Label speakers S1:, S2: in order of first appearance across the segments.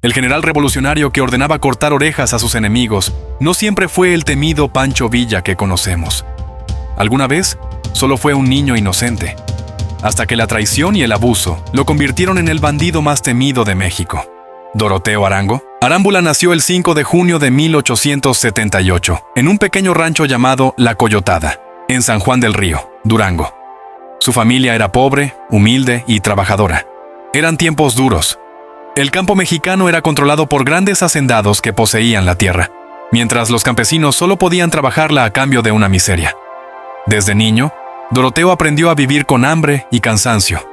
S1: El general revolucionario que ordenaba cortar orejas a sus enemigos no siempre fue el temido Pancho Villa que conocemos. Alguna vez, solo fue un niño inocente, hasta que la traición y el abuso lo convirtieron en el bandido más temido de México. Doroteo Arango. Arámbula nació el 5 de junio de 1878, en un pequeño rancho llamado La Coyotada, en San Juan del Río, Durango. Su familia era pobre, humilde y trabajadora. Eran tiempos duros. El campo mexicano era controlado por grandes hacendados que poseían la tierra, mientras los campesinos solo podían trabajarla a cambio de una miseria. Desde niño, Doroteo aprendió a vivir con hambre y cansancio.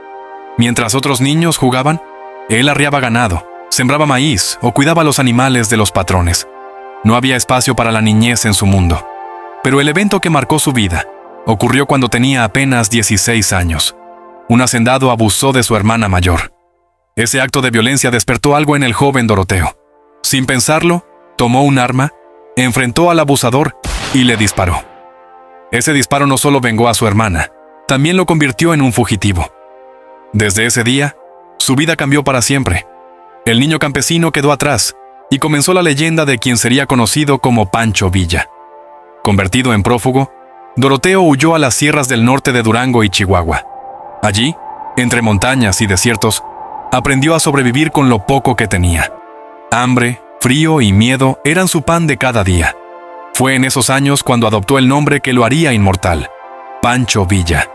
S1: Mientras otros niños jugaban, él arriaba ganado, sembraba maíz o cuidaba los animales de los patrones. No había espacio para la niñez en su mundo. Pero el evento que marcó su vida ocurrió cuando tenía apenas 16 años. Un hacendado abusó de su hermana mayor. Ese acto de violencia despertó algo en el joven Doroteo. Sin pensarlo, tomó un arma, enfrentó al abusador y le disparó. Ese disparo no solo vengó a su hermana, también lo convirtió en un fugitivo. Desde ese día, su vida cambió para siempre. El niño campesino quedó atrás y comenzó la leyenda de quien sería conocido como Pancho Villa. Convertido en prófugo, Doroteo huyó a las sierras del norte de Durango y Chihuahua. Allí, entre montañas y desiertos, aprendió a sobrevivir con lo poco que tenía. Hambre, frío y miedo eran su pan de cada día. Fue en esos años cuando adoptó el nombre que lo haría inmortal, Pancho Villa.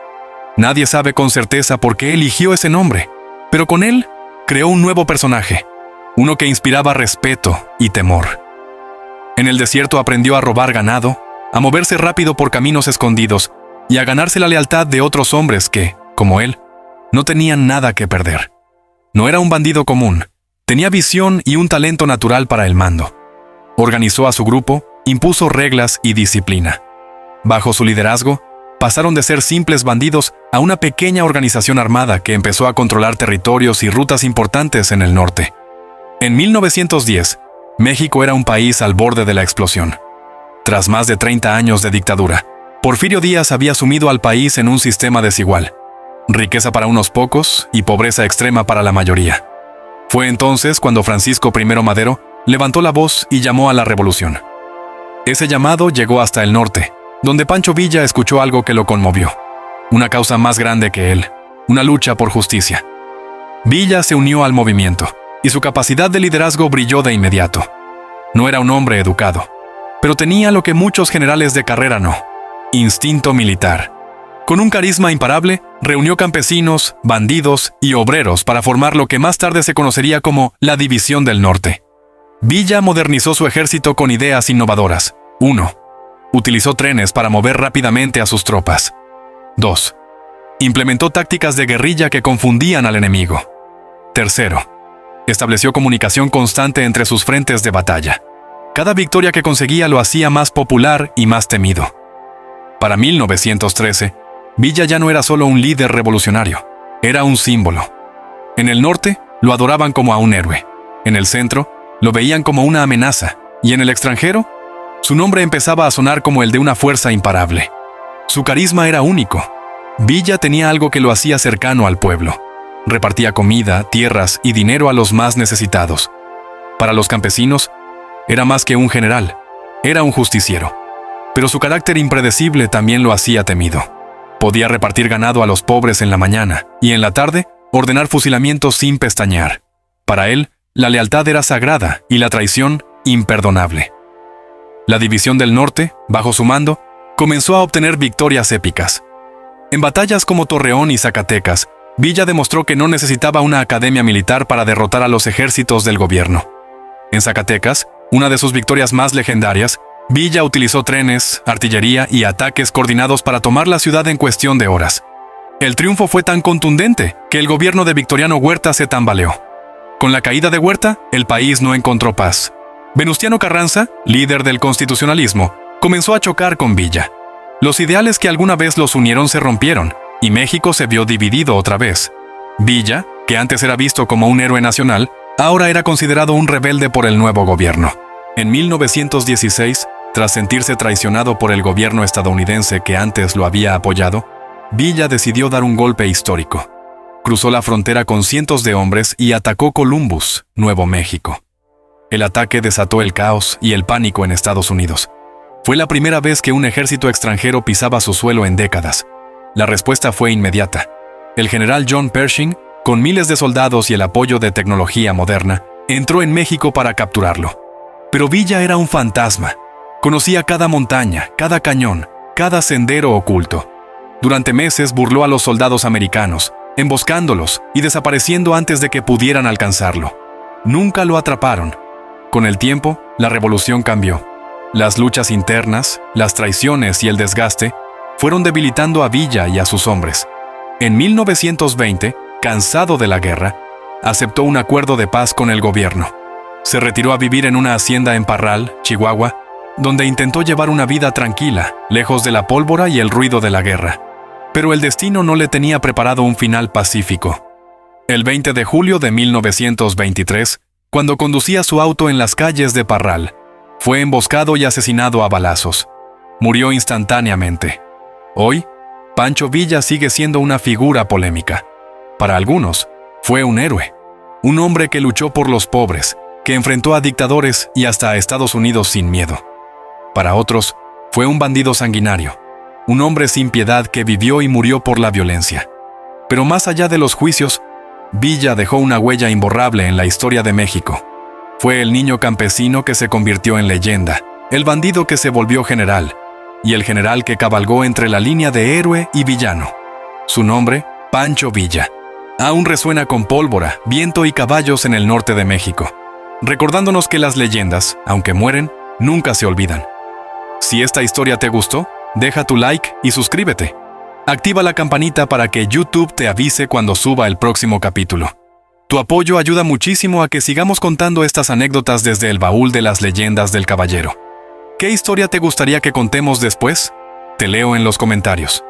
S1: Nadie sabe con certeza por qué eligió ese nombre, pero con él creó un nuevo personaje, uno que inspiraba respeto y temor. En el desierto aprendió a robar ganado, a moverse rápido por caminos escondidos y a ganarse la lealtad de otros hombres que, como él, no tenían nada que perder. No era un bandido común, tenía visión y un talento natural para el mando. Organizó a su grupo, impuso reglas y disciplina. Bajo su liderazgo, pasaron de ser simples bandidos a una pequeña organización armada que empezó a controlar territorios y rutas importantes en el norte. En 1910, México era un país al borde de la explosión. Tras más de 30 años de dictadura, Porfirio Díaz había sumido al país en un sistema desigual. Riqueza para unos pocos y pobreza extrema para la mayoría. Fue entonces cuando Francisco I. Madero levantó la voz y llamó a la revolución. Ese llamado llegó hasta el norte, donde Pancho Villa escuchó algo que lo conmovió. Una causa más grande que él, una lucha por justicia. Villa se unió al movimiento, y su capacidad de liderazgo brilló de inmediato. No era un hombre educado, pero tenía lo que muchos generales de carrera no: instinto militar. Con un carisma imparable, reunió campesinos, bandidos y obreros para formar lo que más tarde se conocería como la División del Norte. Villa modernizó su ejército con ideas innovadoras. 1. Utilizó trenes para mover rápidamente a sus tropas. 2. Implementó tácticas de guerrilla que confundían al enemigo. 3. Estableció comunicación constante entre sus frentes de batalla. Cada victoria que conseguía lo hacía más popular y más temido. Para 1913, Villa ya no era solo un líder revolucionario, era un símbolo. En el norte, lo adoraban como a un héroe. En el centro, lo veían como una amenaza. Y en el extranjero, su nombre empezaba a sonar como el de una fuerza imparable. Su carisma era único. Villa tenía algo que lo hacía cercano al pueblo. Repartía comida, tierras y dinero a los más necesitados. Para los campesinos, era más que un general, era un justiciero. Pero su carácter impredecible también lo hacía temido. Podía repartir ganado a los pobres en la mañana y en la tarde ordenar fusilamientos sin pestañear. Para él, la lealtad era sagrada y la traición imperdonable. La División del Norte, bajo su mando, comenzó a obtener victorias épicas. En batallas como Torreón y Zacatecas, Villa demostró que no necesitaba una academia militar para derrotar a los ejércitos del gobierno. En Zacatecas, una de sus victorias más legendarias, Villa utilizó trenes, artillería y ataques coordinados para tomar la ciudad en cuestión de horas. El triunfo fue tan contundente que el gobierno de Victoriano Huerta se tambaleó. Con la caída de Huerta, el país no encontró paz. Venustiano Carranza, líder del constitucionalismo, comenzó a chocar con Villa. Los ideales que alguna vez los unieron se rompieron, y México se vio dividido otra vez. Villa, que antes era visto como un héroe nacional, ahora era considerado un rebelde por el nuevo gobierno. En 1916, tras sentirse traicionado por el gobierno estadounidense que antes lo había apoyado, Villa decidió dar un golpe histórico. cruzó la frontera con cientos de hombres y atacó Columbus, Nuevo México. El ataque desató el caos y el pánico en Estados Unidos. Fue la primera vez que un ejército extranjero pisaba su suelo en décadas. La respuesta fue inmediata. El general John Pershing, con miles de soldados y el apoyo de tecnología moderna, entró en México para capturarlo. Pero Villa era un fantasma. Conocía cada montaña, cada cañón, cada sendero oculto. Durante meses burló a los soldados americanos, emboscándolos y desapareciendo antes de que pudieran alcanzarlo. Nunca lo atraparon. Con el tiempo, la revolución cambió. Las luchas internas, las traiciones y el desgaste fueron debilitando a Villa y a sus hombres. En 1920, cansado de la guerra, aceptó un acuerdo de paz con el gobierno. Se retiró a vivir en una hacienda en Parral, Chihuahua, donde intentó llevar una vida tranquila, lejos de la pólvora y el ruido de la guerra. Pero el destino no le tenía preparado un final pacífico. El 20 de julio de 1923, cuando conducía su auto en las calles de Parral, fue emboscado y asesinado a balazos. Murió instantáneamente. Hoy, Pancho Villa sigue siendo una figura polémica. Para algunos, fue un héroe. Un hombre que luchó por los pobres, que enfrentó a dictadores y hasta a Estados Unidos sin miedo. Para otros, fue un bandido sanguinario. Un hombre sin piedad que vivió y murió por la violencia. Pero más allá de los juicios, Villa dejó una huella imborrable en la historia de México. Fue el niño campesino que se convirtió en leyenda, el bandido que se volvió general, y el general que cabalgó entre la línea de héroe y villano. Su nombre, Pancho Villa, aún resuena con pólvora, viento y caballos en el norte de México, recordándonos que las leyendas, aunque mueren, nunca se olvidan. Si esta historia te gustó, deja tu like y suscríbete. Activa la campanita para que YouTube te avise cuando suba el próximo capítulo. Tu apoyo ayuda muchísimo a que sigamos contando estas anécdotas desde el baúl de las leyendas del caballero. ¿Qué historia te gustaría que contemos después? Te leo en los comentarios.